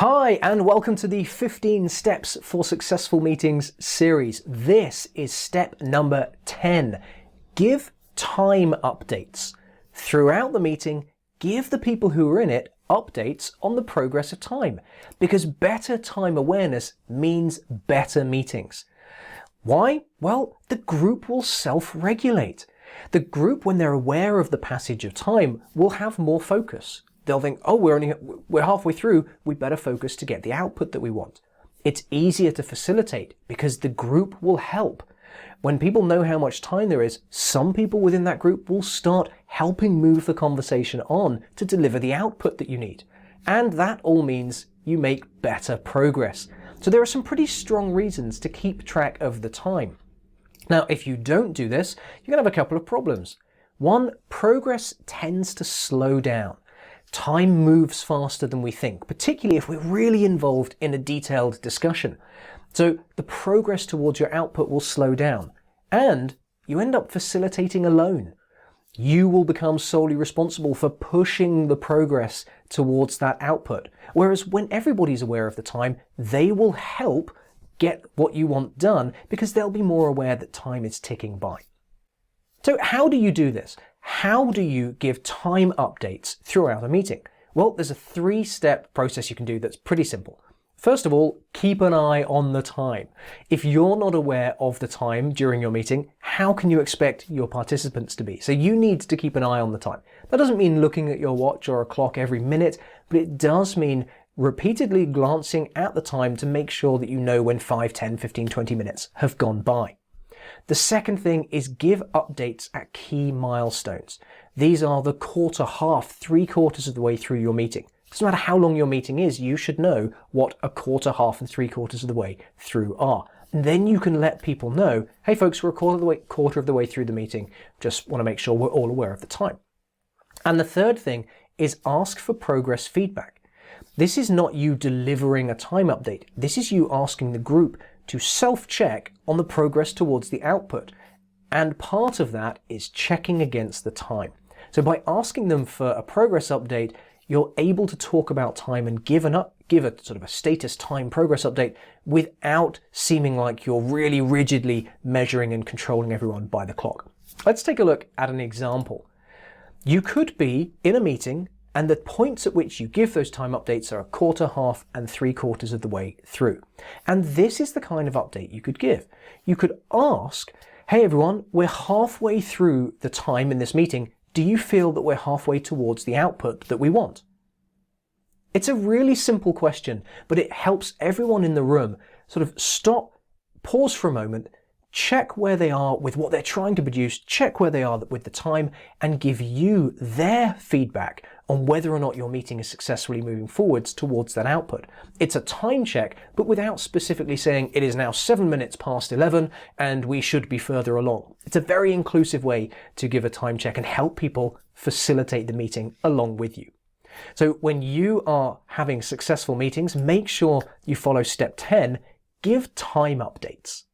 Hi, and welcome to the 15 Steps for Successful Meetings series. This is step number 10. Give time updates. Throughout the meeting, give the people who are in it updates on the progress of time, because better time awareness means better meetings. Why? Well, the group will self-regulate. The group, when they're aware of the passage of time, will have more focus. They'll think, oh, we're halfway through, we better focus to get the output that we want. It's easier to facilitate because the group will help. When people know how much time there is, some people within that group will start helping move the conversation on to deliver the output that you need. And that all means you make better progress. So there are some pretty strong reasons to keep track of the time. Now, if you don't do this, you're going to have a couple of problems. One, progress tends to slow down. Time moves faster than we think, particularly if we're really involved in a detailed discussion. So the progress towards your output will slow down, and you end up facilitating alone. You will become solely responsible for pushing the progress towards that output. Whereas when everybody's aware of the time, they will help get what you want done because they'll be more aware that time is ticking by. So how do you do this? How do you give time updates throughout a meeting? Well, there's a 3-step process you can do that's pretty simple. First of all, keep an eye on the time. If you're not aware of the time during your meeting, how can you expect your participants to be? So you need to keep an eye on the time. That doesn't mean looking at your watch or a clock every minute, but it does mean repeatedly glancing at the time to make sure that you know when 5, 10, 15, 20 minutes have gone by. The second thing is give updates at key milestones. These are the quarter, half, 3/4 of the way through your meeting. It doesn't matter how long your meeting is, you should know what a quarter, half, and 3/4 of the way through are. And then you can let people know, hey folks, we're a quarter of the way through the meeting. Just want to make sure we're all aware of the time. And the third thing is ask for progress feedback. This is not you delivering a time update. This is you asking the group to self-check on the progress towards the output. And part of that is checking against the time. So by asking them for a progress update, you're able to talk about time and give a sort of a status time progress update without seeming like you're really rigidly measuring and controlling everyone by the clock. Let's take a look at an example. You could be in a meeting and the points at which you give those time updates are a quarter, half, and 3/4 of the way through. And this is the kind of update you could give. You could ask, hey everyone, we're halfway through the time in this meeting. Do you feel that we're halfway towards the output that we want? It's a really simple question, but it helps everyone in the room sort of stop, pause for a moment, check where they are with what they're trying to produce, check where they are with the time, and give you their feedback on whether or not your meeting is successfully moving forwards towards that output. It's a time check, but without specifically saying it is now 7 minutes past 11 and we should be further along. It's a very inclusive way to give a time check and help people facilitate the meeting along with you. So when you are having successful meetings, make sure you follow step 10, give time updates.